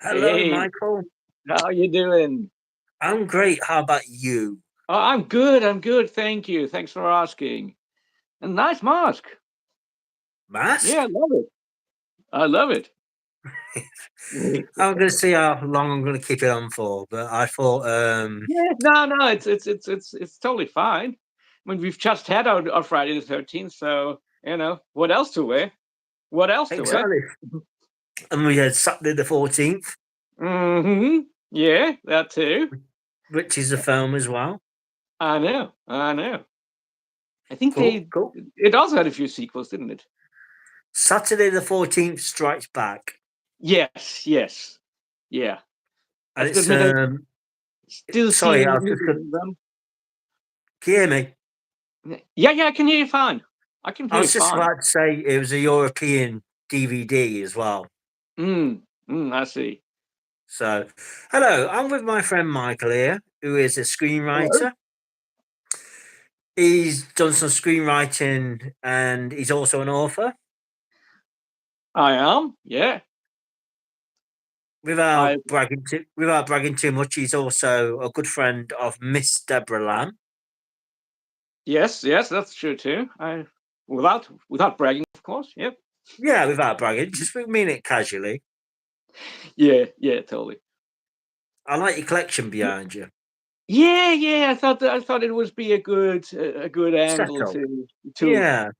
Hello, Hey, Michael. how you doing? I'm great. How about you? Oh, I'm good. I'm good. Thank you. Thanks for asking. A nice mask. Yeah, I Mask? love it. I love it. I'm going to see how long I'm going to keep it on for, but I thought, Yeah, no, it's totally fine. I mean, we've just had our Friday the 13th, so what else to wear? What else to wear? exactly. And we had Saturday the 14th, Mm-hmm. Yeah, that too. which is a film as well. I know. I know. I think Cool, cool. it also had a few sequels, didn't it? Saturday the 14th Strikes Back. Yes, yes. Yeah. I And have to it's, admit, I still sorry, I seeing was just going to, them. can you hear me? Yeah, I can hear you fine. I can I hear you was just fine. about to say it was a European DVD as well. I see. So, hello, I'm with my friend Michael here, who is a Hello. screenwriter. He's done some screenwriting and he's also an author. I am. Yeah. I Without bragging too much, he's also a good friend of Miss Deborah Lamb. yes, that's true too. I without bragging, of course. Yep. Yeah, without bragging, just we mean it casually. Yeah, totally. I like your collection behind you. Yeah. I thought it would be a good Set angle up. to Yeah,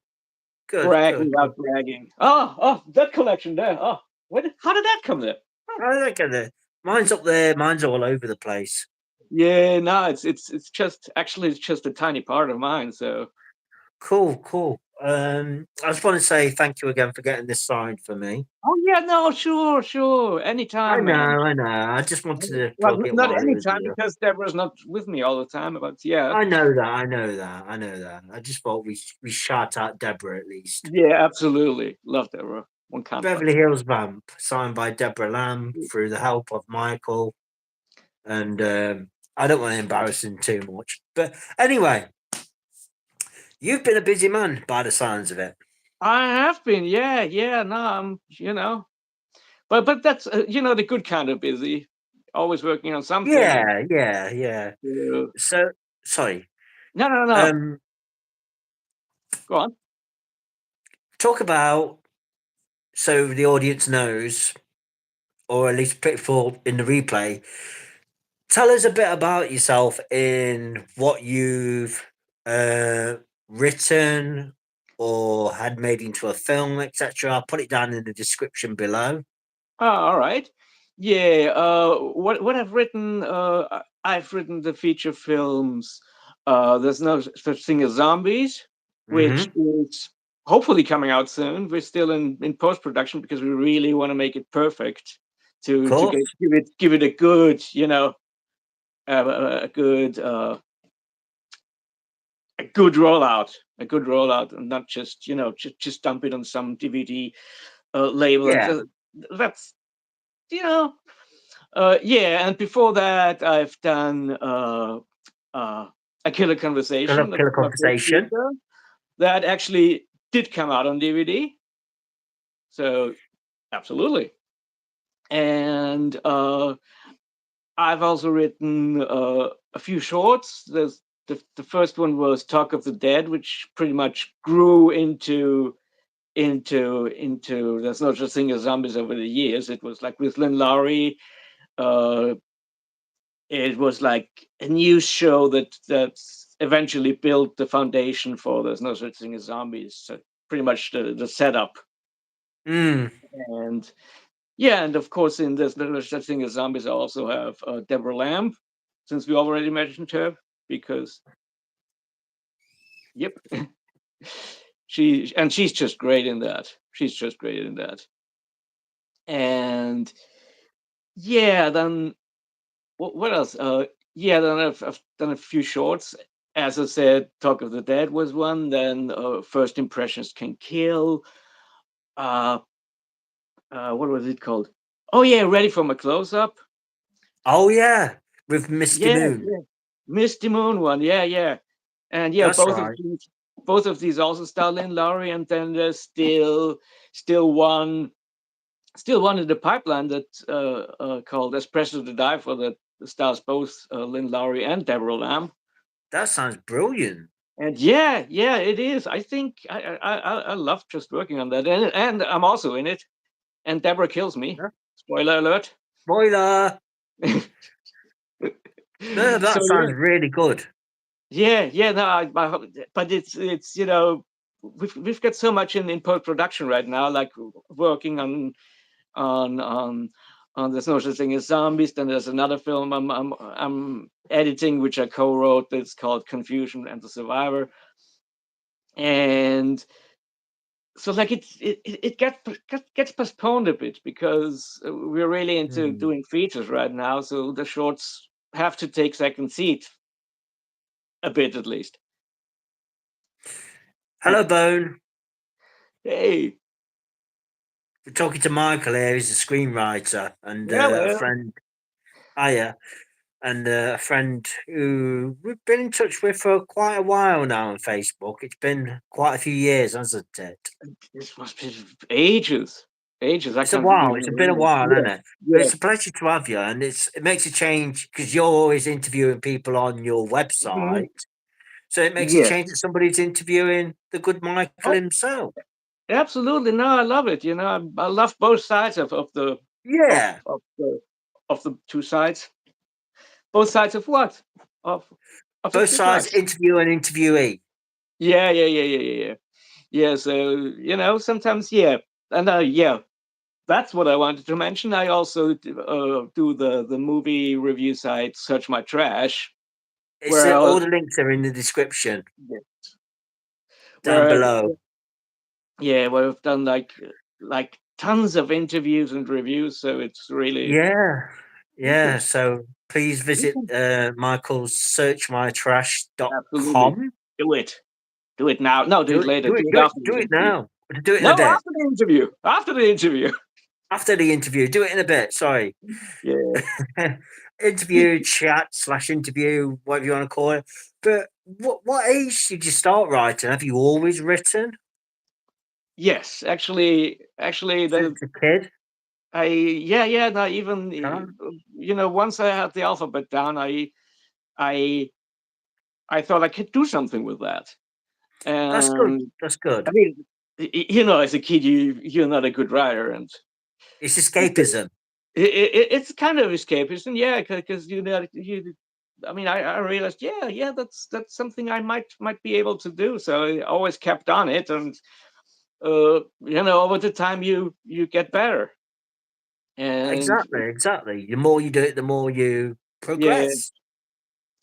good, brag good, good. without bragging. Oh, that collection there. Oh, how did that come there? I look at it. Mine's up there. Mine's all over the place. Yeah, no, it's just actually it's just a tiny part of mine. So Cool, cool. I just want to say thank you again for getting this signed for me. oh yeah, no, sure, anytime, man. I know. I just wanted to Well, plug it not while it was anytime here. because Deborah's not with me all the time. But yeah, I know that. I know that. I know that. I just thought we shout out Deborah at least. yeah, absolutely, love Deborah. One can't fight. Beverly Hills Vamp, signed by Deborah Lamb through the help of Michael. And I don't want to embarrass him too much. But anyway, you've been a busy man by the signs of it. I have been, yeah. No, but that's the good kind of busy. Always working on something. Yeah. Uh, So, sorry. no. Um, Go on. talk about so the audience knows, or at least people in the replay. Tell us a bit about yourself in what you've written or had made into a film, etc. I'll put it down in the description below. Oh, all right. Yeah. What I've written. I've written the feature films. There's no such thing as zombies, which Mm-hmm. is hopefully coming out soon. We're still in post production because we really want to make it perfect to Cool. give it a good a good a good rollout, and not just just dump it on some DVD label. And Yeah. that's you know yeah. And before that, I've done a killer conversation. That Killer was my first conversation. feature that actually did come out on DVD. So absolutely. And I've also written a few shorts. There's the first one was Talk of the Dead, which pretty much grew into there's no such thing as zombies over the years. It was like with Lynn Lowry. Uh, it was like a news show that eventually built the foundation for there's no such thing as zombies. So pretty much the setup. Mm. And yeah, and of course in there's no such thing as zombies, I also have Deborah Lamb, since we already mentioned her, because yep, she's just great in that. She's just great in that. And yeah, then what else? Yeah, then I've done a few shorts. As I said, Talk of the Dead was one. Then First Impressions Can Kill. Uh, what was it called? Oh yeah, Ready for My Close Up. Oh yeah. with Misty Yeah, Moon. yeah. Misty Moon one. Yeah. And yeah, That's right. both of these also star Lynn, Lowry, and then there's still one in the pipeline that called Espresso to Die for, that stars both Lynn Lowry and Deborah Lamb. That sounds brilliant. And yeah, it is. I think I love just working on that, and I'm also in it. And Deborah kills me. Yeah. Spoiler alert. Spoiler. No, So that sounds really good. yeah. No, but it's we've got so much in post production right now, like working on on there's no such thing as zombies. Then there's another film I'm editing, which I co-wrote. That's called Confusion and the Survivor. And so like it gets postponed a bit because we're really into Hmm. doing features right now. So the shorts have to take second seat a bit at least. Hello, Bone. Hey, We're talking to Michael here. He's a screenwriter and yeah, a well, friend. Hiya. And a friend who we've been in touch with for quite a while now on Facebook. It's been quite a few years, hasn't it? this must be ages, ages. I It's a can't while. even It's been a remember. while, hasn't Yeah, it? But yeah. it's a pleasure to have you, and it makes a change because you're always interviewing people on your Mhm. website. So it makes a Yes. change that somebody's interviewing the good Michael Oh, himself. absolutely. No, I love it. I love both sides of Yeah, of the of the two sides. Both sides of what? Of the both two sides, sides. interviewer and interviewee. Yeah. Yeah, so sometimes, yeah, and yeah, that's what I wanted to mention. I also do the movie review site SearchMyTrash, It's where all the links are in the description yeah, down where below. where I've done like tons of interviews and reviews. So it's really Yeah, yeah. okay. So please visit Michael's Absolutely, searchmytrash.com. do it, do it now. No, do Do it it, later. do Do it, it do it, after do the it interview. now. Do it in No, a bit. after the interview. After the interview. After the interview, do it in a bit. Sorry. Yeah. Interview, chat slash interview, whatever you want to call it. But what age did you start writing? Have you always written Yes, actually, since a kid? yeah, no, even Sean? once I had the alphabet down, I I thought I could do something with that. That's good. And That's I good. mean, as a kid, you're not a good writer, and It's so escapism. it's kind of escapism, yeah, because I mean, I realized, yeah, that's something I might be able to do. So I always kept on it, and over the time you get better, and Exactly, exactly. The more you do it, the more you yeah. progress.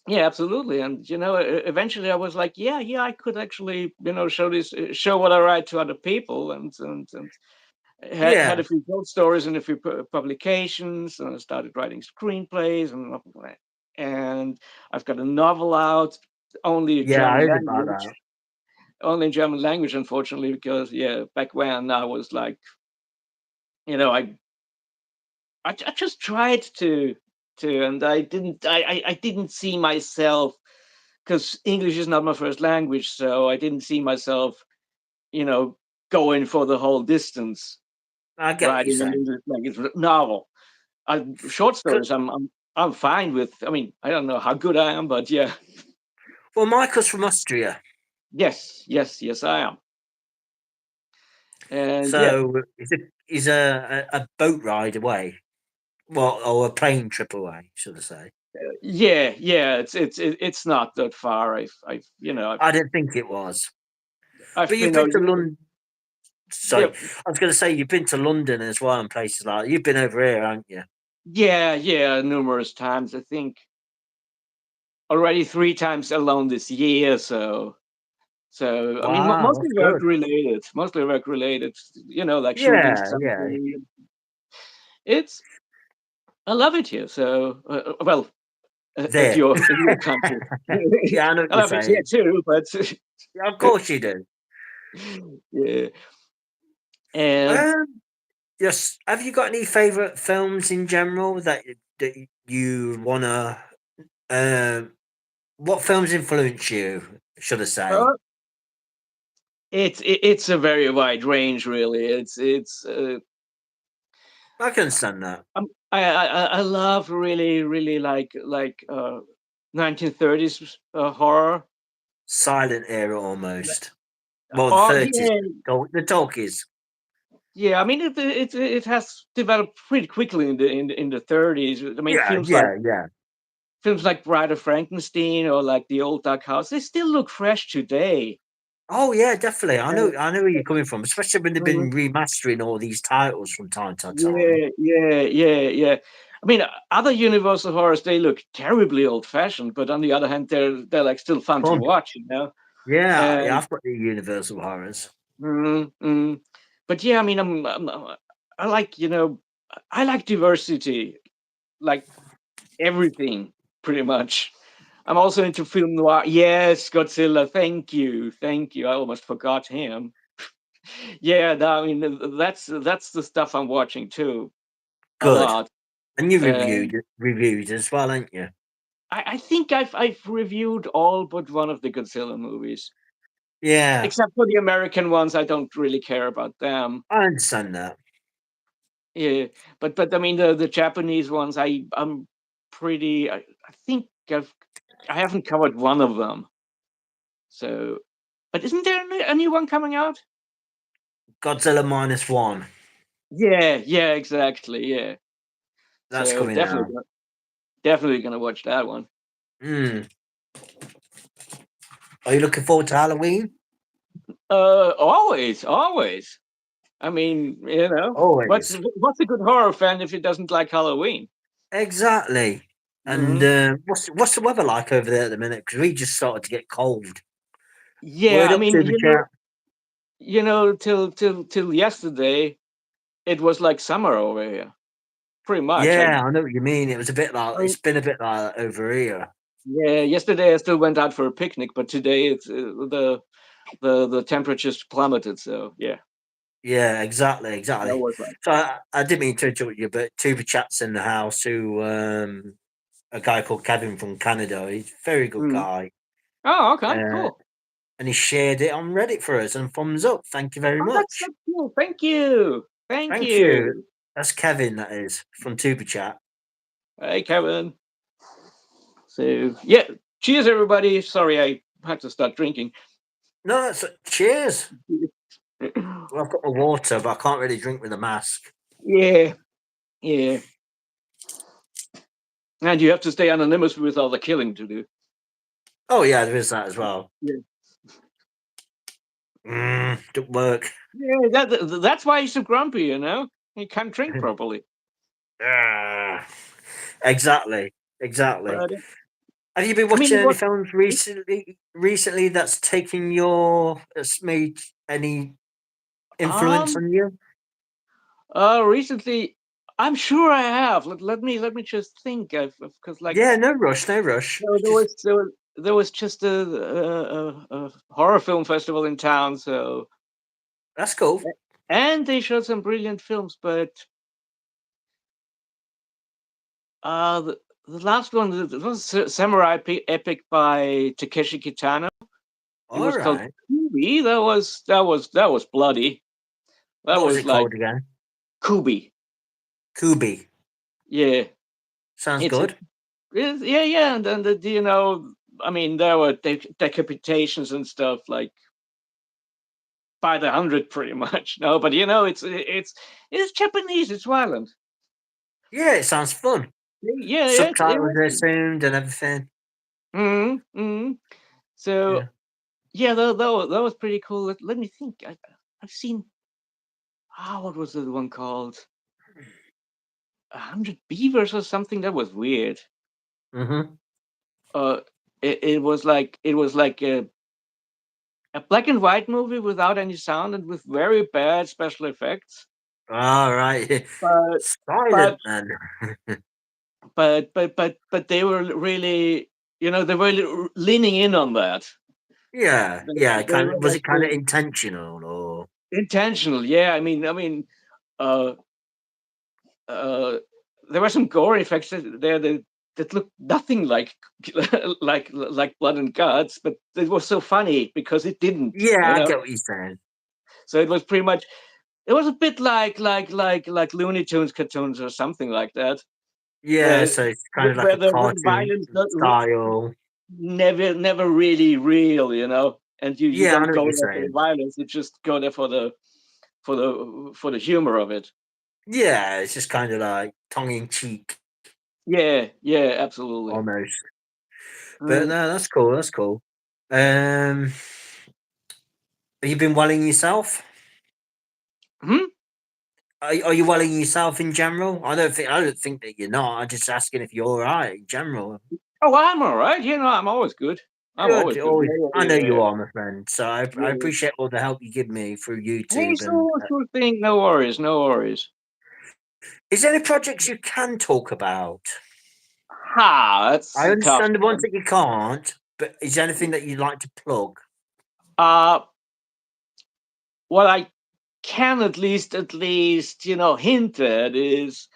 Yeah, absolutely. And eventually I was like, yeah, I could actually, show what I write to other people, and had Yeah, a few short stories and a few publications, and I started writing screenplays, and I've got a novel out, only yeah, I German heard about that. language, only in German language, unfortunately, because yeah, back when I was like, I I just tried and I didn't see myself, because English is not my first language, so I didn't see myself, you know, going for the whole distance I get what you're writing an saying. English language novel. Short 'Cause- stories, I'm fine with. I mean, I don't know how good I am, but yeah, Well, Michael's from Austria, yes, I am, and yeah, so he's a boat ride away. Well, or a plane trip away, should I say? yeah. It's not that far. I didn't think it was. I've But you've been, been to London. yeah, Sorry, I was going to say you've been to London as well and places like that. You've been over here, haven't you? yeah, numerous times. I think already three times alone this year. So I mean, Wow, mostly that's work good. related. Mostly work related. Like shooting Yeah, yeah, something. It's I love it here. So well, at there. your country, Yeah, I know what I you're love it here saying. too. But Yeah, of course you do. yeah, and Um, yes. Have you got any favorite films in general that you want to What films influence you? Should I say? Uh, it's a very wide range, really. I can understand that. I love really like 1930s horror. Silent era almost. Well, the Oh 30s. yeah, The talkies. yeah. I mean, it has developed pretty quickly in the 30s. I mean, Yeah, yeah, yeah. films like Bride of Frankenstein or like The Old Duck House, they still look fresh today. Oh yeah, definitely. Uh, I know where you're coming from, especially when they've been mhm. remastering all these titles from time to time. Yeah. I mean, other Universal horrors, they look terribly old-fashioned, but on the other hand, they're like still fun to Fun. watch, you know. Yeah, yeah, And I've got the Universal horrors. mm, mm. But yeah, I mean, I like, I like diversity, like everything, pretty much. I'm also into film noir. Yes, Godzilla. Thank you. I almost forgot him. Yeah, I mean, that's the stuff I'm watching too, a Good. lot. And you Uh, reviewed as well, ain't you? I think I've reviewed all but one of the Godzilla movies, Yeah, except for the American ones. I don't really care about them. I understand that. Yeah, but I mean the Japanese ones. I'm pretty. I think I haven't covered one of them. So, but isn't there a new one coming out? Godzilla minus one. Yeah, exactly. Yeah. That's So coming out. definitely gonna watch that one. Mm. Are you looking forward to Halloween? Always. I mean, Always. what's a good horror fan if he doesn't like Halloween? Exactly. And Hmm. what's the weather like over there at the minute? Because we just started to get cold. Yeah, Word I up mean, to the chat. till yesterday, it was like summer over here, pretty much. Yeah, I know what you mean. It was a bit like I it's been a bit like that over here. yeah, yesterday I still went out for a picnic, but today it's the temperature's plummeted. So yeah, Yeah, that exactly. was like. So I didn't mean to interrupt you, but Tuba Chat's in the house who a guy called Kevin from Canada. He's a very good Mhm. guy. Oh, okay, Uh, cool. and he shared it on Reddit for us and thumbs up. Thank you very Oh, much. that's cool. Thank Thank you. you. That's Kevin, that is, from Tuba Chat. Hey, Kevin. So yeah, cheers, everybody. Sorry, I had to start drinking. No, that's cheers. Well, I've got my water, but I can't really drink with a mask. Yeah, yeah. And you have to stay anonymous with all the killing to do. Oh yeah, there is that as well. Yeah, Don't work. yeah. That's why he's so grumpy. He can't drink properly. Ah, exactly, exactly. But Have you been I mean, watching any what? films recently? Recently, that's taken that's made any influence Um. on you? Recently, I'm sure I have. Let me just think. Because like Yeah, no rush, no rush. there Just was there was just a horror film festival in town. So that's cool. and they showed some brilliant films, but the last one was Samurai Epic by Takeshi Kitano. It All was called right. Kubi. That was bloody. That What was was it like called again? Kubi. Kubi. Yeah, Sounds it's, good. yeah, and then I mean, there were decapitations and stuff like by the hundred, pretty much. No, but it's Japanese. It's violent. Yeah, it sounds fun. Yeah, it Subtitles was. are sound and everything. Mm-hmm. Yeah. So yeah, that was pretty cool. Let me think. I've seen. What was the one called? 100 Beavers or something. That was weird. Mm-hmm. Uh, it was like a black and white movie without any sound and with very bad special effects. All right. But but Silent then. but they were really, they were leaning in on that. Yeah, They, yeah. they Kind were of, was like it kind of intentional or? intentional. Yeah, I mean, uh, uh, there were some gore effects there. looked nothing like like blood and guts, but it was so funny because it didn't, Yeah, you I know. get what you're saying. So it was pretty much. It was a bit like Looney Tunes cartoons or something like that, Yeah, where so it's kind of like a where the cartoon violence style. never really real, you know, and you Yeah, I don't know what go you're there for the saying. violence, you just go there for the humor of it. Yeah, it's just kind of like tongue in cheek Yeah, yeah, absolutely. almost. But Mm. no, that's cool. That's cool. Um, have you been welling yourself? Hmm? Are you welling yourself in general? I don't think that you're not. I'm just asking if you're all right in general. Oh, I'm all right. You know, I'm always good. I'm Good. always good. Always. Yeah, I yeah, know yeah, you are, my friend. So I yeah. appreciate all the help you give me through Hey, YouTube. And sure thing. No worries, no worries. is there any projects you can talk about? Ha, that's I a tough understand the ones one. that you can't, but is there anything that you'd like to plug? Uh, what I can at least, you know, hint at is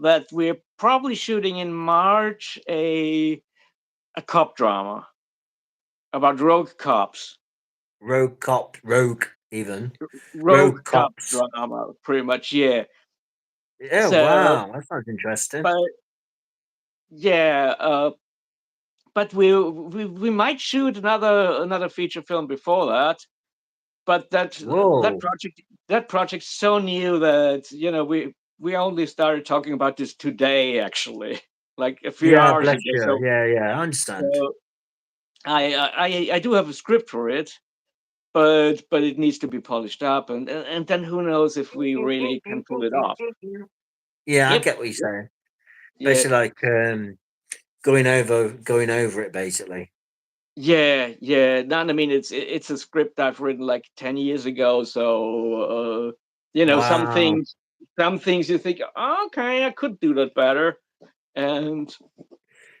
that we're probably shooting in March a cop drama about rogue cops. Rogue cop, rogue even Rogue rogue cop cops. drama, pretty much, yeah. Yeah, So, wow, that sounds interesting. but yeah, but we might shoot another feature film before that. But that Whoa. project's so new that, you know, we only started talking about this today, actually, like a few Yeah, hours bless ago. you. Yeah, yeah, I understand. So I do have a script for it, but it needs to be polished up, and then who knows if we really can pull it off. Yeah, I Yep. get what you're saying. Yeah. Basically, like going over it. Basically, Yeah, yeah. No, I mean, it's a script I've written like 10 years ago. So, you know, wow. some things you think, "Oh, okay, I could do that better," and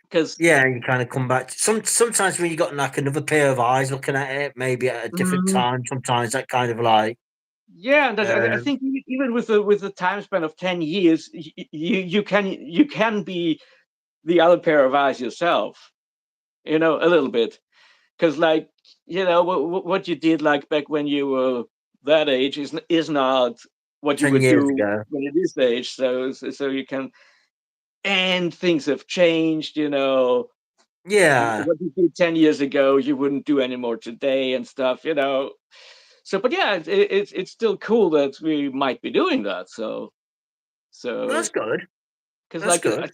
because Yeah, and you kind of come back. Sometimes when you got like another pair of eyes looking at it, maybe at a different time. Sometimes that kind of like, yeah, and I um, think even with the time span of 10 years, you can be the other pair of eyes yourself, you know, a little bit. Because like, you know, what you did like back when you were that age is not what you 10 would years do ago. when it is age. So you can, and things have changed, you know. Yeah, What you did 10 years ago, you wouldn't do anymore today and stuff, you know. So, but yeah, it's still cool that we might be doing that. well, that's So good. because That's like good.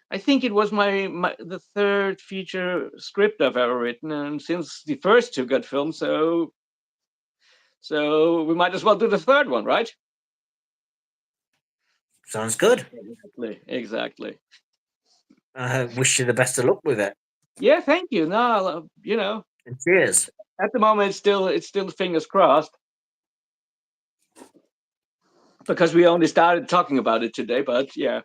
I think it was my the third feature script I've ever written, and since the first two got filmed, so we might as well do the third one, right? Sounds good. Exactly, exactly. I wish you the best of luck with it. Yeah, thank you. No, you know, And cheers. at the moment it's still fingers crossed because we only started talking about it today. But yeah,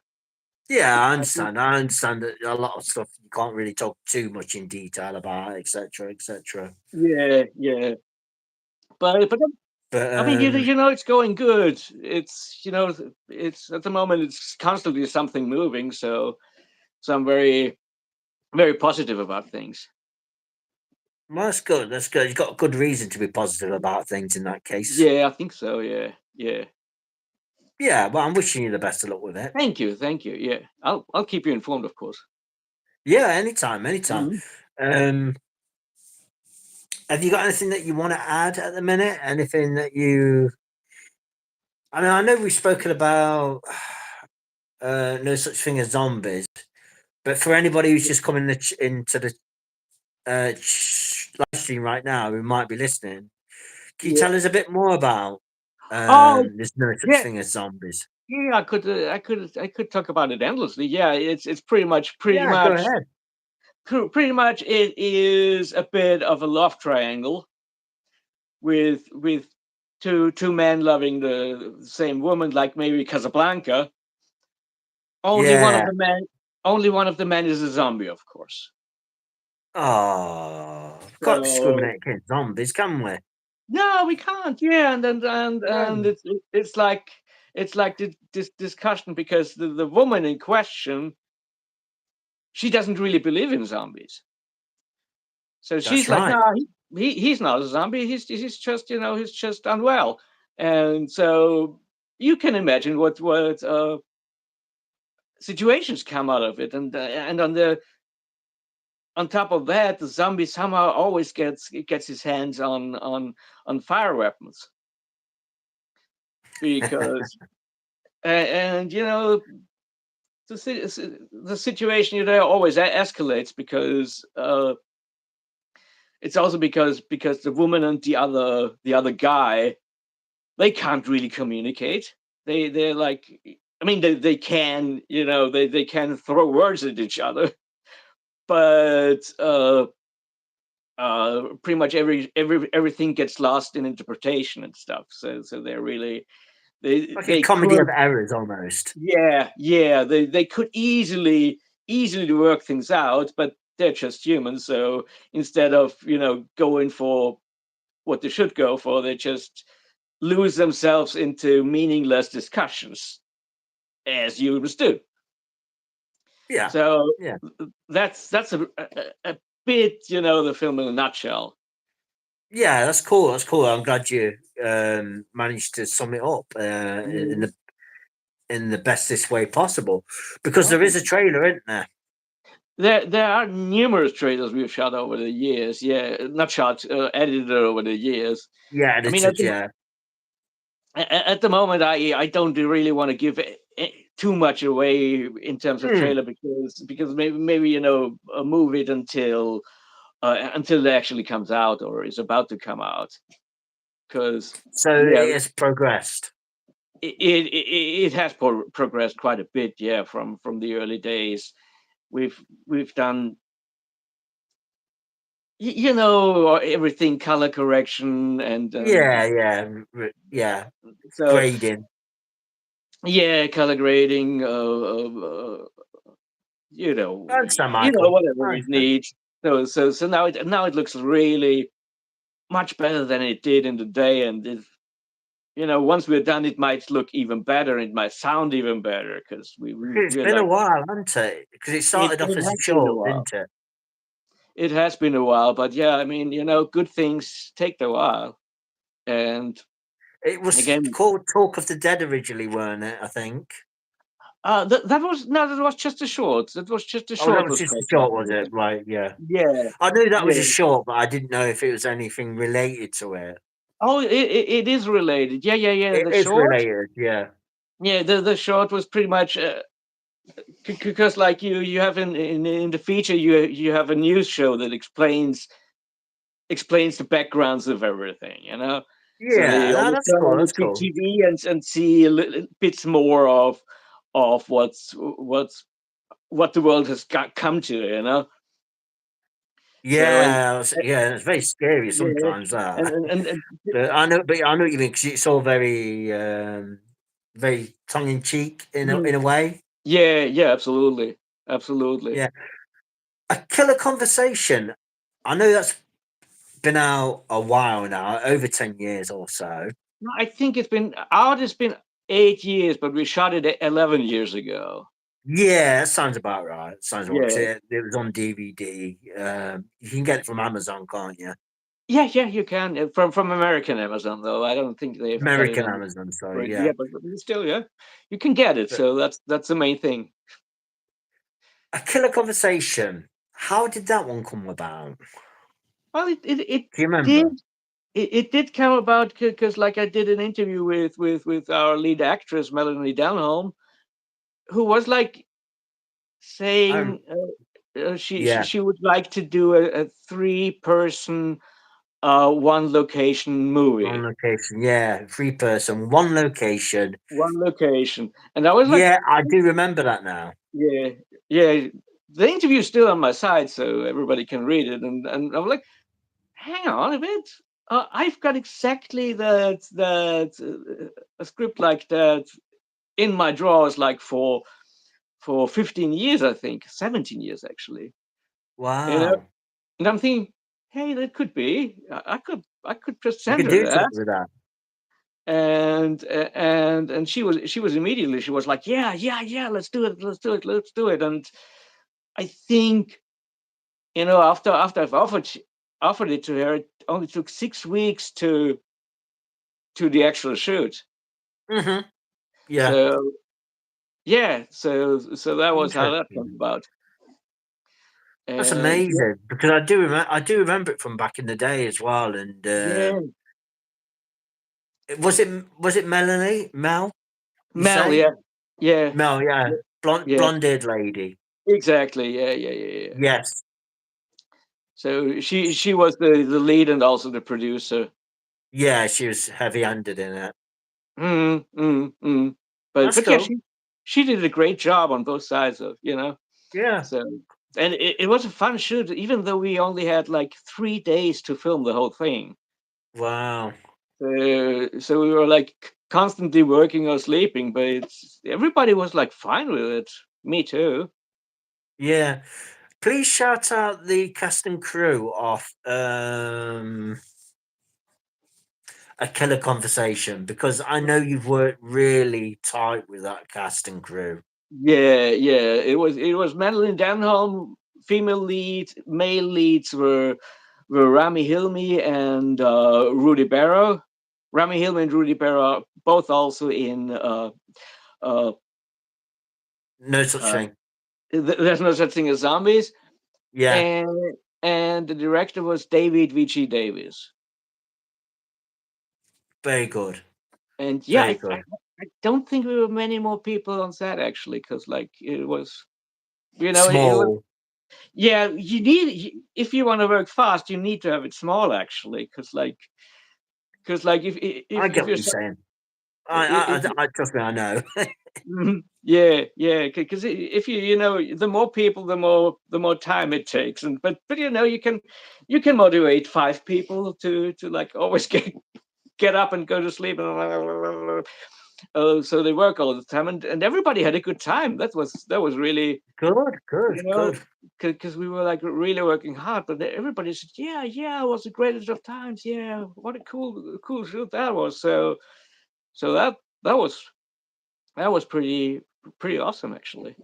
Yeah, I I think understand. I understand that a lot of stuff you can't really talk too much in detail about, etc., etc. yeah, yeah. But But I mean, you know, it's going good. It's, you know, it's at the moment it's constantly something moving. So I'm very positive about things. well, that's good. That's good. You've got a good reason to be positive about things in that case. Yeah, I think so. Yeah, yeah. Yeah, well, I'm wishing you the best of luck with it. Thank you, thank you. Yeah, I'll keep you informed, of course. Yeah, anytime, anytime. Mhm. Um, have you got anything that you want to add at the minute? Anything that you? I mean, I know we've spoken about no such thing as zombies, but for anybody who's just coming into the live stream right now who might be listening, can you Yeah. tell us a bit more about Oh, there's no such yeah. thing as zombies? Yeah, I could talk about it endlessly. Yeah, it's Yeah, go ahead. pretty much it is a bit of a love triangle with two men loving the same woman, like maybe Casablanca. Only one of Yeah. the men only one of the men is a zombie, of course. Oh, can't So discriminate against zombies, can we? no, we can't. Yeah, and No. it's like this discussion because the woman in question she doesn't really believe in zombies. So she's That's like, right. no, he's not a zombie. He's just, he's just unwell. And so you can imagine what situations come out of it. And on top of that, the zombie somehow always gets his hands on fire weapons, because and the situation always escalates, because it's also because the woman and the other guy, they can't really communicate. They're like, I mean, they can, they can throw words at each other, but pretty much everything gets lost in interpretation and stuff. So they're really, Like a they comedy could, of errors almost. yeah, they could easily work things out, but they're just humans. So instead of going for what they should go for, they just lose themselves into meaningless discussions, as humans do. Yeah. So Yeah. that's a bit, the film in a nutshell. Yeah, that's cool. That's cool. I'm glad you managed to sum it up in the bestest way possible, because there is a trailer, isn't there? There are numerous trailers we've shot over the years. Yeah, not shot, edited over the years. Yeah, I mean, edited. Yeah. at the moment, I don't really want to give too much away in terms of Hmm. trailer, because maybe move it until it actually comes out or is about to come out. Because So yeah, it has progressed. it has progressed quite a bit. Yeah, from the early days, we've done everything, color correction, and Yeah, yeah, yeah. so Grading. yeah, color grading, I understand, Michael. I whatever it understand. needs. So now it looks really much better than it did in the day, and once we're done, it might look even better. It might sound even better, because It's we're been a like, while, hasn't it? Because it it, started off it as a has been a short, while. didn't it? It has been a while, but yeah, I mean, good things take a while. And It was again, called Talk of the Dead originally, weren't it? I think. that was just a short. That was just a Oh, that short. was Was just a called Talk short, of was the it? Dead. Right, yeah. Yeah, I knew that was a yeah. short, but I didn't know if it was anything related to it. Oh, it is related. Yeah, yeah, yeah. It The is short. related, yeah. Yeah, the short was pretty much because, like, you have in the feature, you have a news show that explains the backgrounds of everything. So Yeah, they no, always that's turn cool. on the That's cool. TV and see a little bits more of what the world has come to. So Yeah, it's very scary yeah, sometimes. That, and but I know what you mean, because it's all very tongue in cheek mhm. in a way. Yeah, yeah, absolutely, absolutely. Yeah, a killer conversation. I know that's been out a while now, over 10 years or so. No, I think it's been out. It's been 8 years, but we shot it 11 years ago. Yeah, that sounds about right. Sounds about right, 'cause Yeah, it was on DVD. You can get it from Amazon, can't you? yeah, yeah. You can from American Amazon, though. I don't think they've got it American on. Amazon, sorry. Right, Yeah, yeah, but still, yeah, you can get it. but So that's the main thing. a killer conversation. How did that one come about? Well, Do you did remember? it did come about because, like, I did an interview with our lead actress, Melanie Denholm, who was like Um, saying yeah, she would like to do a three-person, one location one movie. location. Yeah, three person, one location. One location. And I was like, Yeah, I do remember that now. yeah, yeah. The interview's still on my site, so everybody can read it. And I'm like, hang on a bit. I've got exactly a script like that in my drawers, like for 15 years, I think, 17 years actually. You know, Wow, and I'm thinking, hey, that could be. I could just you send could her do that. something with that. And she was immediately, she was like, yeah, yeah, yeah, let's do it, let's do it, let's do it. I think, after I've offered it to her, it only took 6 weeks to the actual shoot. Mm-hmm. Yeah. So yeah, so that was how that came Interesting. about. That's And amazing because I do remember it from back in the day as well. And yeah, was it Melanie Mel? You Mel, say yeah, yeah, Mel? Yeah, yeah, yeah, blonde-haired lady. exactly, yeah, yeah, yeah, yeah. Yes. So she was the lead and also the producer. Yeah, she was heavy-handed in it. Mm, mm, mm. But That's yeah, cool. she did a great job on both sides of, Yeah. so, and it was a fun shoot, even though we only had like 3 days to film the whole thing. Wow. So we were like constantly working or sleeping, but everybody was like fine with it. Me too. Yeah. Please shout out the cast and crew of A Killer Conversation because I know you've worked really tight with that cast and crew. Yeah, yeah. It was Madeline Denholm, female lead. Male leads were Rami Hilmi and Rudy Barrow. Rami Hilmi and Rudy Barrow are both also in uh, No such uh, thing. There's No Such Thing as Zombies, Yeah. and the director was David V.G. Davis. Very good. And yeah, Very I good. don't think we were many more people on set actually, because like it was, it was. Small. Yeah, if you want to work fast, you need to have it small actually, because like I get if what you're you're saying. if I trust me. I know. yeah, yeah, because if the more people, the more time it takes. And but you can motivate 5 people to like always get up and go to sleep, and so they work all the time, and everybody had a good time. That was really, Good. Good. you know Good. because we were like really working hard, but everybody said, yeah, yeah, it was the greatest of times. Yeah, what a cool shoot that was. So that was pretty awesome actually.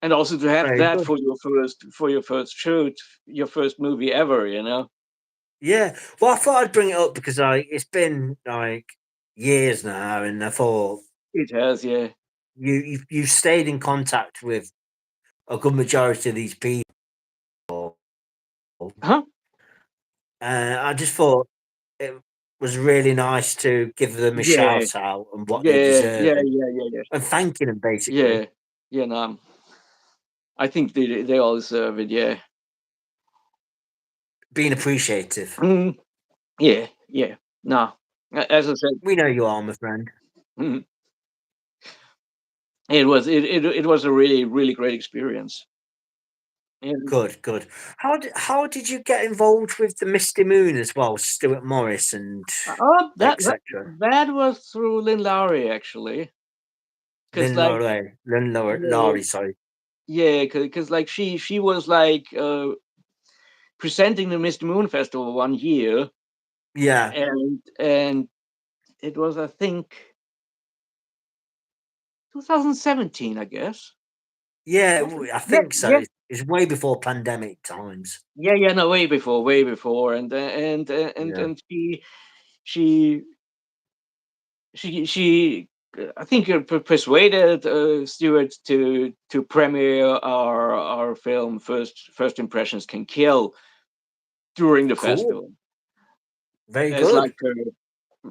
And also to have Very that good. for your first shoot, your first movie ever. Yeah. Well, I thought I'd bring it up because it's been like years now, and I thought It has, yeah. you've stayed in contact with a good majority of these people. Huh? I just thought it was really nice to give them a Yeah, shout out and what they yeah, deserve yeah, yeah, yeah, yeah, and thanking them basically. yeah, yeah. No, I think they all deserve it. Yeah. Being appreciative. Mm, yeah, yeah. No, as I said, We know you are, my friend. mm, it was a really really great experience. And Good, good. How did you get involved with the Misty Moon as well, Stuart Morris and oh, etc. that was through Lynn Lowry actually, because Lynn like, Lowry, yeah, Lowry, sorry. yeah, because like she was like presenting the Mr. Moon Festival one year, Yeah, and it was, I think, 2017, I guess. yeah, Was it? I Yeah, think so. yeah, It's way before pandemic times. yeah, yeah. No, way before, and she she I think persuaded Stewart to premiere our film First Impressions Can Kill during the Cool. festival Very as like good.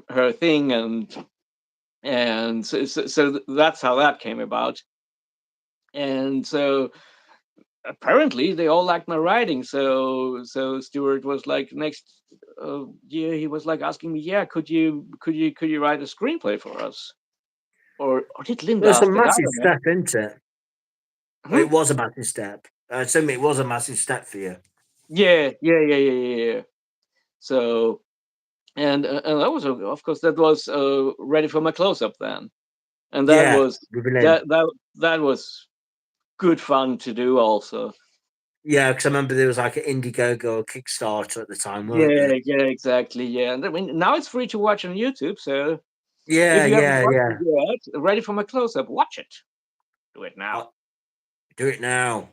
her thing, and so that's how that came about. And so apparently they all liked my writing. So Stewart was like, next year he was like asking me, yeah, could you write a screenplay for us? Or did Linda Well, it's a ask it? I massive don't know. step, isn't it? Well, Hmm? it was a massive step. Assuming it was a massive step for you. Yeah, yeah, yeah, yeah, yeah, yeah. So, and that was, of course, that was Ready for My Close Up then, and that Yeah, was with Lynn. that was good fun to do also. Yeah, because I remember there was like an Indiegogo or Kickstarter at the time, weren't Yeah, there? yeah, exactly. Yeah, and I mean now it's free to watch on YouTube. So if Yeah, you haven't yeah, watched yeah. it yet, Ready for My Close Up, watch it. Do it now. Do it now.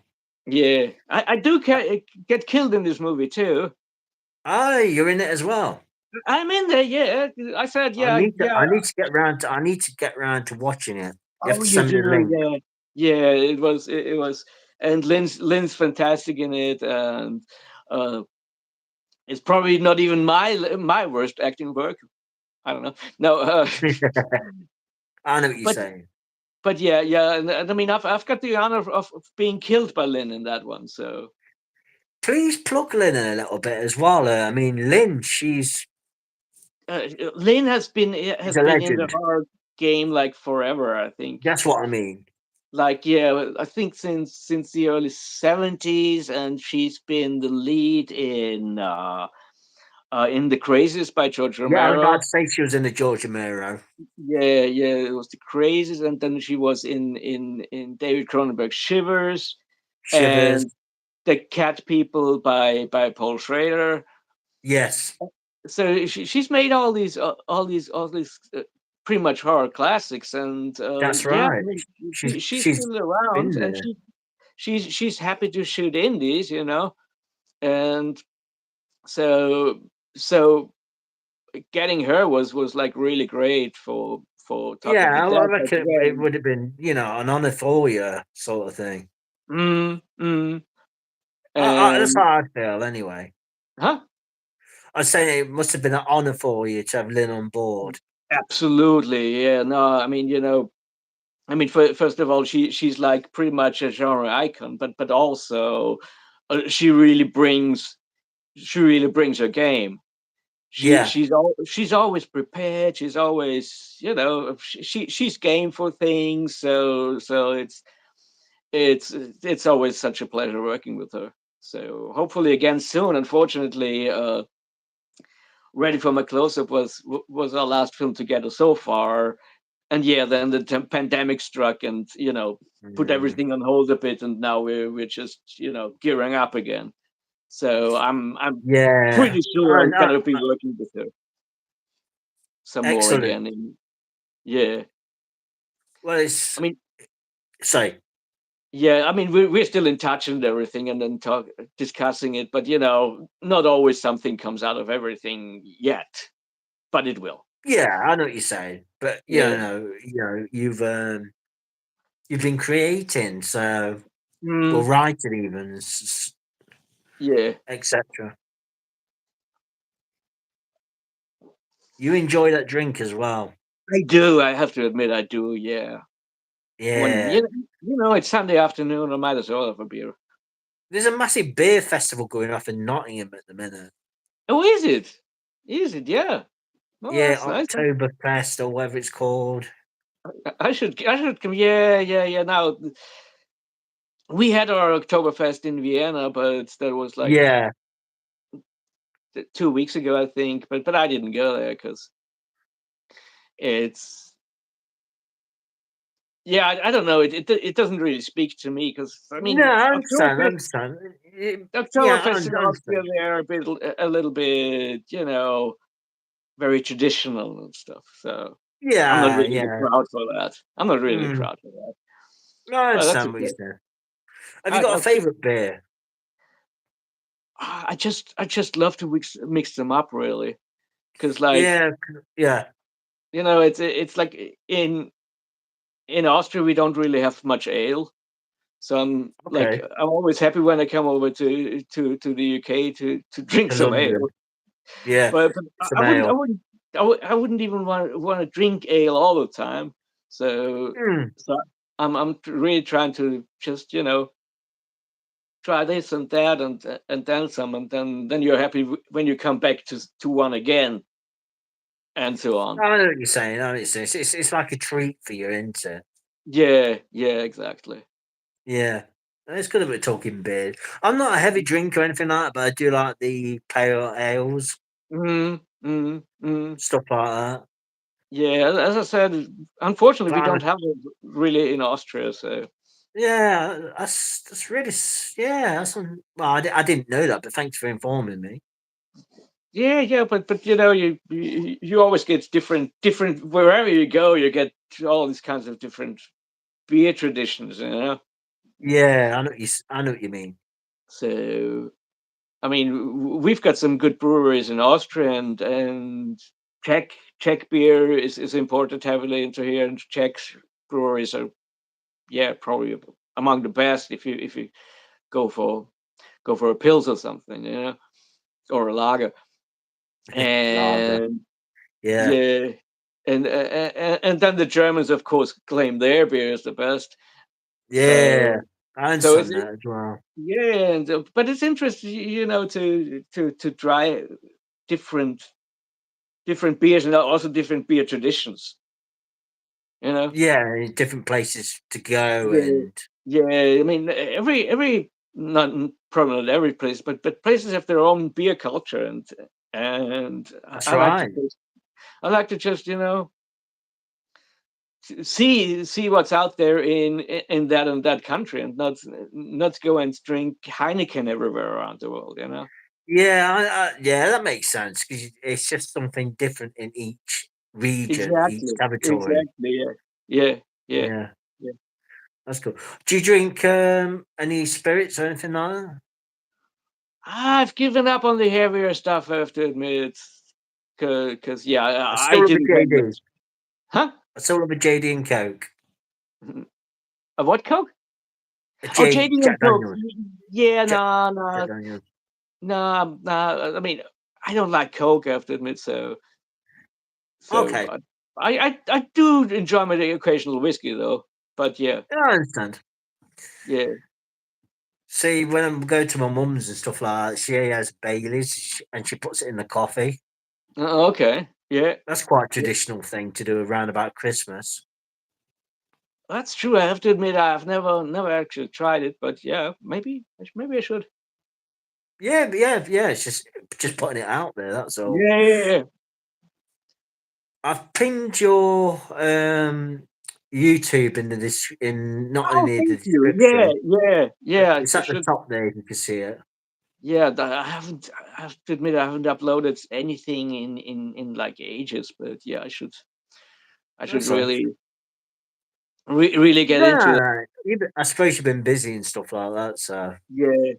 Yeah, I do get killed in this movie too. Oh, you're in it as well. I'm in there. Yeah, I said I yeah, need to. yeah. I need to get round to. I need to get round to watching it. You have Oh, to you send me the do. link. Yeah, yeah. It was, and Lynn's fantastic in it, and uh, it's probably not even my worst acting work. I don't know. No, I know what you're but saying. yeah, yeah. And I mean, I've got the honor of being killed by Lynn in that one. So Please plug Lynn in a little bit as well. I mean, Lynn, Lynn she's has a been in the legend. horror game like forever. I think. That's what I mean. Like yeah, I think since the early 70s, and she's been the lead in The Crazies by George Yeah, I was about Romero. to say she was in the George Romero. Yeah, yeah, it was The Crazies, and then she was in David Cronenberg's Shivers, Shivers. and The Cat People by Paul Schrader. Yes, So she's made all these pretty much horror classics, and that's yeah, I right. mean, she's She's still around, been and there. she's happy to shoot indies, and so so getting her was like really great for Yeah, talking to I that. But reckon it again, would have been, an honor for you sort of thing. mm, mm, That's and how I feel anyway. huh? I was saying it must have been an honor for you to have Lynn on board. Absolutely, yeah. No, I mean, first of all, she's like pretty much a genre icon, but also she really brings her game. Yeah, She's always prepared. She's always she's game for things. So it's always such a pleasure working with her. So hopefully again soon. Unfortunately, Ready for My Close Up was our last film together so far, and yeah, then the pandemic struck, and put mm, everything on hold a bit, and now we're just gearing up again. So I'm yeah. pretty sure I'm And, gonna be working with her some more excellent. again. And yeah, Well, I mean, sorry. yeah, I mean we're still in touch and everything, and then discussing it, but not always something comes out of everything yet, but it will. Yeah, I know what you're saying, but Yeah. you've been creating, so or Mm, writing even, yeah, etc. You enjoy that drink as well. I do. I have to admit, I do. Yeah. When Yeah, it's Sunday afternoon, I might as well have a beer. there's a massive beer festival going off in Nottingham at the minute. Oh, is it? Is it? Yeah. Oh, Yeah, that's nice. Oktoberfest or whatever it's called. I should come. Yeah, yeah, yeah. Now we had our Oktoberfest in Vienna, but that was like Yeah, 2 weeks ago, I think. But I didn't go there because it's yeah. I don't know. It doesn't really speak to me because I no, mean I understand. I Oktoberfest understand. Yeah, I Oktoberfest in Austria, understand. they're a little bit very traditional and stuff. So I'm not Yeah, really the yeah. crowd for that. I'm not really the Mm, crowd for that. no, I But that's understand what you're okay. saying. Have you got a I'll keep. favourite beer? I just love to mix them up really, because like Yeah, yeah. it's like in Austria we don't really have much ale, so Okay. I'm always happy when I come over to the UK to drink To some ale. London. Yeah, But I some I wouldn't I ale. wouldn't I wouldn't even want to drink ale all the time. So Mm. so I'm really trying to just try this and that and then some, and then you're happy when you come back to one again, and so on. I know what you're saying. I know what you're saying. It's like a treat for you, isn't it? Yeah, yeah, exactly. Yeah. It's good about talking beer. I'm not a heavy drinker or anything like that, but I do like the pale ales, Mm, mm, mm. stuff like that. Yeah, as I said, unfortunately, But we don't have it really in Austria. So yeah, that's really yeah. Well, I didn't know that, but thanks for informing me. yeah, yeah, but you always get different wherever you go. You get all these kinds of different beer traditions. Yeah, I know what you mean. So, I mean, we've got some good breweries in Austria, and Czech beer is imported heavily into here, and Czech breweries are, yeah, probably among the best if you go for a pils or something, or a lager. Lager. And Yeah. yeah, and then the Germans, of course, claim their beer is the best. Yeah. So I so it's understand that as well. yeah, but it's interesting, to try different different beers and also different beer traditions. You know, Yeah, different places to go yeah, and yeah. I mean, every probably not every place, but places have their own beer culture, and that's I like to right. taste. I like to just see what's out there in that and that country, and not go and drink Heineken everywhere around the world. Yeah, yeah, that makes sense because it's just something different in each region, each Exactly, territory. exactly. Yeah, yeah, yeah, Yeah, yeah. that's cool. Do you drink any spirits or anything like that? I've given up on the heavier stuff, I have to admit, because yeah, I I still love a didn't have JD. much. Huh? I still love a JD and Coke. A what Coke? A Oh, J JD and Jack Coke. Daniels. Yeah, Jack, no, Jack no, Daniels. no, no. I mean, I don't like Coke, I have to admit. So Okay, I do enjoy my occasional whiskey though. But yeah, yeah, I understand. yeah. See, when I go to my mum's and stuff like that, she has Baileys and she puts it in the coffee. Okay, yeah, That's quite a yeah. traditional thing to do around about Christmas. That's true. I have to admit, I've never actually tried it, but yeah, maybe I should. Yeah, but yeah. It's just putting it out there. That's all. Yeah, yeah, yeah. I've pinned your YouTube in not Oh, only the thank you. Yeah, description. yeah, yeah. It's I at the should. top there. If you can see it. Yeah, I haven't. I have to admit, I haven't uploaded anything in like ages. But yeah, I should That's all. really get into it. No, I suppose you've been busy and stuff like that. So Yeah,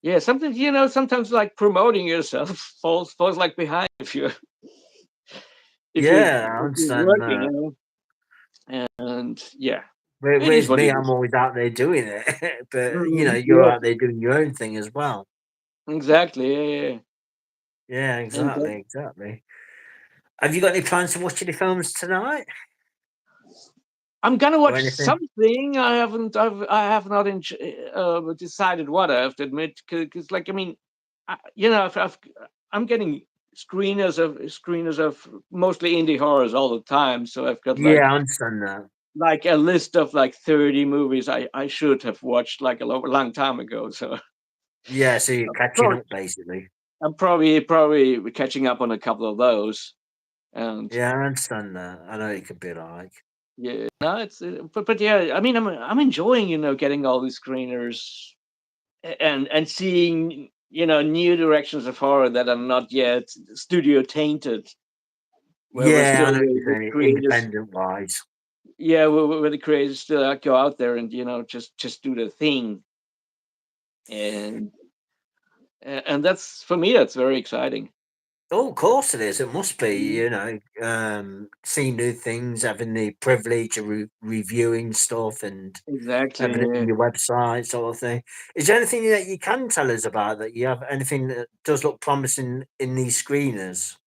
yeah. Sometimes sometimes like promoting yourself falls like behind yeah, I if you're understand working, that. and yeah, it is Whereas what me, it I'm is. always out there doing it, but you're Yeah, out there doing your own thing as well. exactly. Yeah, yeah. Yeah, And exactly. Have you got any plans to watch any films tonight I'm gonna or watch anything? something. I have not decided what, I have to admit, because like I mean, I'm getting screeners of mostly indie horrors all the time. So I've got Yeah, I understand that. like a list of like 30 movies I should have watched like a long time ago. So Yeah, so you're catching probably, up basically. I'm probably catching up on a couple of those. And Yeah, I understand that. I know it could be like. yeah, no, it's but yeah, I mean, I'm enjoying getting all these screeners and seeing new directions of horror that are not yet studio tainted, where we're Yeah, still I know what you're the saying. creators, Independent wise. yeah, where the creators still go out there and just do the thing, and that's, for me, that's very exciting. Oh, of course it is. It must be, Mm. seeing new things, having the privilege of reviewing stuff and Exactly, having it yeah. on your website, sort of thing. Is there anything that you can tell us about that you have anything that does look promising in these screeners?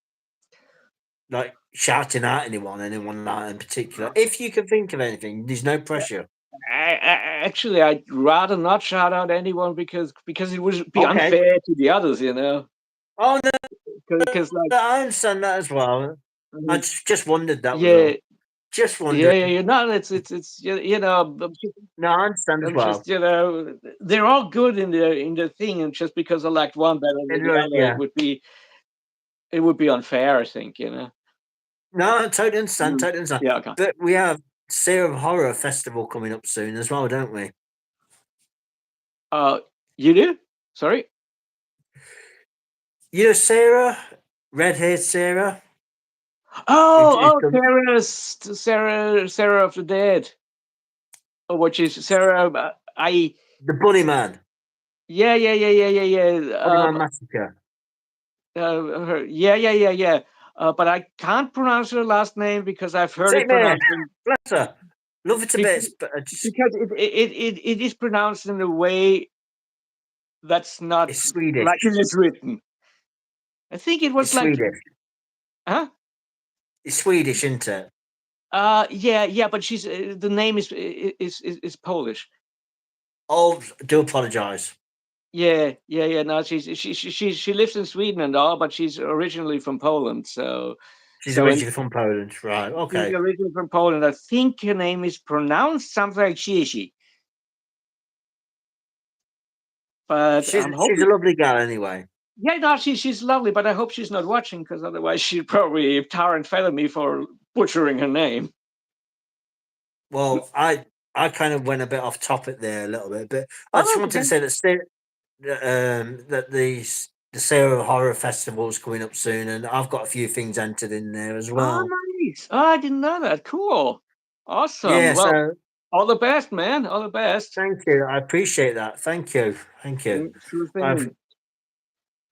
Like shouting at anyone like in particular. If you can think of anything, there's no pressure. Actually, I'd rather not shout out anyone, because it would be Okay. unfair to the others. Oh no, Because like, I understand that as well. I mhm, just wondered that was yeah, all. Just yeah, wondering. yeah, yeah. No, it's No, I understand as I'm well. just, they're all good in the thing, and just because I liked one better than the other, Yeah. it would be unfair, I think. No, I totally understand, Mm. totally understand. Yeah, okay. But we have Sarah Horror Festival coming up soon as well, don't we? Uh, you do? Sorry? You know Sarah, red haired Sarah, Oh, who's done. Sarah of the Dead. Oh, which is Sarah? The Bunny Man. Yeah. Bunny Man Massacre. Yeah. But I can't pronounce her last name because I've heard it Same here. pronounced Bless her. Love it a bit, but because it is pronounced in a way that's not it's Swedish. like it is written. I think it was It's like, Swedish. huh? It's Swedish, isn't it? Yeah. But she's the name is Polish. Oh, do apologise. Yeah. No, she lives in Sweden and all, but she's originally from Poland. So She's and originally from Poland, right? she's Okay. originally from Poland. I think her name is pronounced something like Shishi. But I'm She's a hoping. lovely girl anyway. Yeah, no, she's lovely, but I hope she's not watching because otherwise she'd probably tar and feather me for butchering her name. Well, I kind of went a bit off topic there a little bit, but I just Oh, wanted okay. to say that the Sarah Horror Festival is coming up soon, and I've got a few things entered in there as Oh, well. nice. Oh, I didn't know that. Cool. Awesome. Yeah, Well, so all the best, man. All the best. thank you. I appreciate that. Thank you. Thank you. Sure I've thing.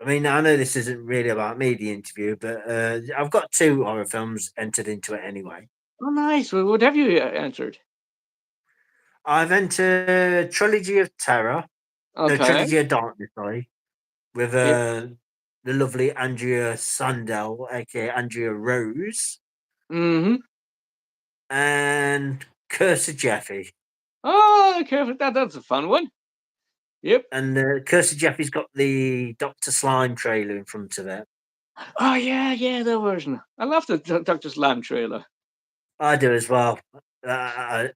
I mean, I know this isn't really about me, the interview, but I've got 2 horror films entered into it anyway. Oh, nice. Well, what have you answered? I've entered Trilogy of Terror, no, Okay. Trilogy of Darkness, sorry, with Yeah. the lovely Andrea Sandell, aka Andrea Rose, Mm-hmm. and Curse of Jeffy. Oh, okay. That's a fun one. Yep. And Curse of Jeffy's got the Dr. Slime trailer in front of it. Oh, yeah, that version. I love the Dr. Slime trailer. I do as well. But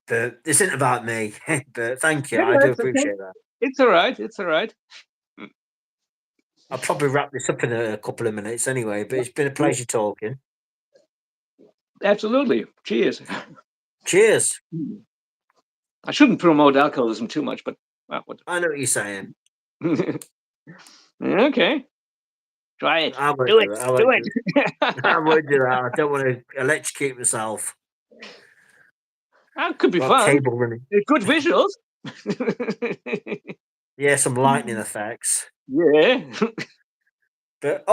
this isn't about me. But thank you. Yeah, I do it's okay. appreciate that. It's all right. It's all right. I'll probably wrap this up in a couple of minutes anyway, but it's been a Yeah, pleasure talking. absolutely. Cheers. Cheers. I shouldn't promote alcoholism too much, but what? I know what you're saying. Okay. Try it. I won't Do do it. it. Do it. I won't do that. I don't want to electrocute myself. That could be Got fun. cable running. Good visuals. Yeah, some lightning effects. Yeah. But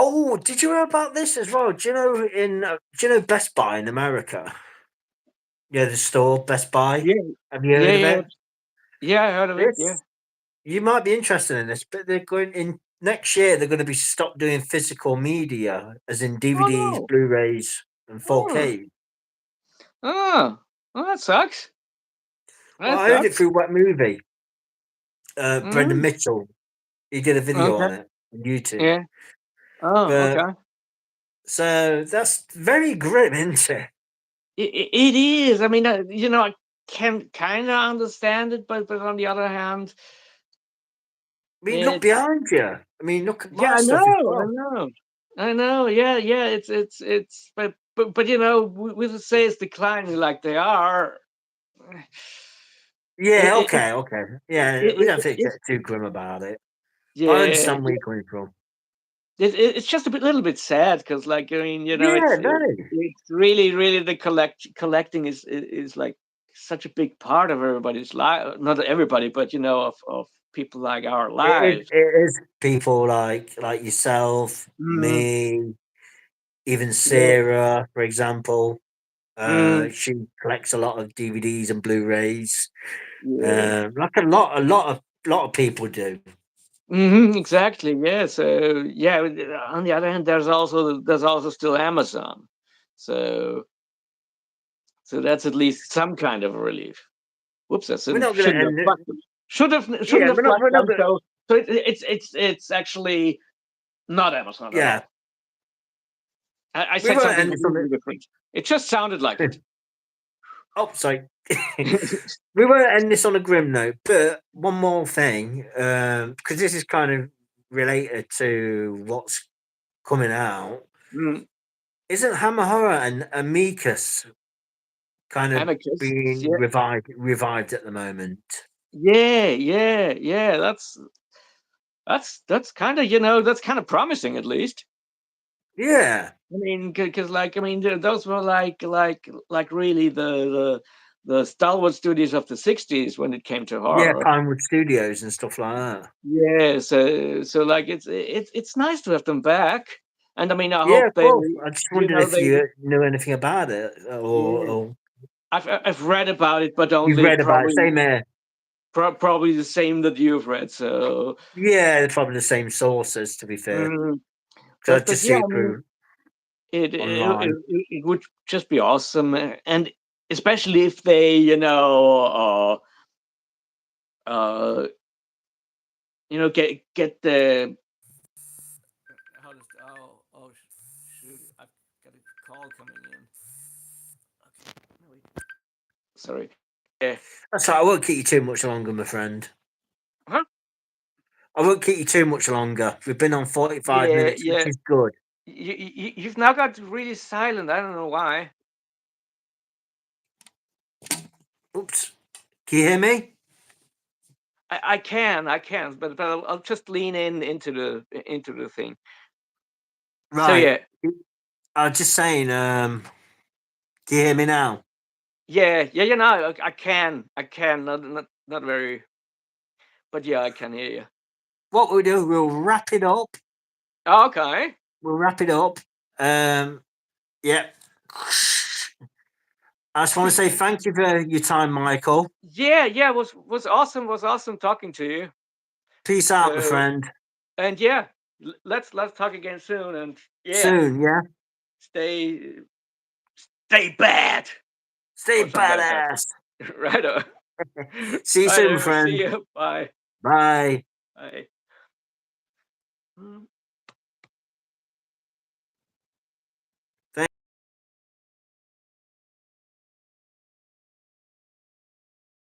did you know about this as well? Do you know Best Buy in America? Yeah, the store Best Buy. Yeah. Have you heard of Yeah. it? Yeah, I heard of it. Yeah. This you might be interested in this, but they're going in next year. They're going to be stop doing physical media, as in Oh DVDs, no. Blu-rays, and Hmm. 4K. Oh, that sucks. Well, That I heard it sucks. through Wet Movie. Brendan Mm. Mitchell, he did a video Okay. on it on YouTube. Yeah. Oh, But okay. so that's very grim, isn't it? It is. I mean, I can kind of understand it, but on the other hand, I mean, look it's behind you. I mean, look at yeah, my I stuff as know, I well. know, I know. Yeah. It's but with the sales declining like they are, Yeah, it it okay, okay. Yeah, we it, don't it, have to it's get too grim about it. But I yeah, understand where you're coming from. it's just a little bit sad because, like, I mean, Yeah, no. it's really the collecting is like such a big part of everybody's life. Not everybody, but of people like our lives. It is people like yourself, Mm, me, even yeah, Sarah, for example. mm, She collects a lot of DVDs and Blu-rays. yeah. Like a lot of people do. Exactly. Yeah. So yeah. On the other hand, there's also still Amazon. So that's at least some kind of a relief. Whoops, I We're not going to shouldn't have end it. flagged them. Shouldn't Yeah, have flagged we're not them. gonna, So it's actually not Amazon at yeah. all. I We said won't something end this on completely different. It just sounded like the. it. Oh, sorry. We won't end this on a grim note, but one more thing, because this is kind of related to what's coming out. Mm, Isn't Hammer Horror and Amicus kind of Amicus. being Yeah. revived at the moment? Yeah. That's kind of that's kind of promising at least. Yeah, I mean, because like I mean, those were like really the the stalwart studios of the 60s when it came to horror. Yeah, Pinewood Studios and stuff like that. Yeah, so like it's nice to have them back. And I mean, I Yeah, hope of they, course. I just wondered if they. you knew anything about it, or I've read about it, but you've only read about it. Same here. probably the same that you've read. So Yeah, they're probably the same sources, to be fair. So I but just see yeah, it I mean, through it online. it would just be awesome, and especially if they, get the. How does shoot! I've got a call coming in. Okay, no, sorry. Yeah. That's right. I won't keep you too much longer, my friend. Huh? I won't keep you too much longer. We've been on 45 minutes, which is good. You've now got really silent. I don't know why. Oops. Can you hear me? I can, but I'll just lean into the thing. Right. So yeah. I was just saying, can you hear me now? Yeah, I can. Not very, but yeah, I can hear you. What we'll do, we'll wrap it up. Okay. We'll wrap it up. Yeah. I just want to say thank you for your time, Michael. Yeah, was awesome. Was awesome talking to you. Peace out, my friend. And yeah, let's talk again soon. And yeah, soon. Yeah. Stay bad. Stay badass. Right on. See you soon, Right, friend. see you. Bye. Bye. Bye.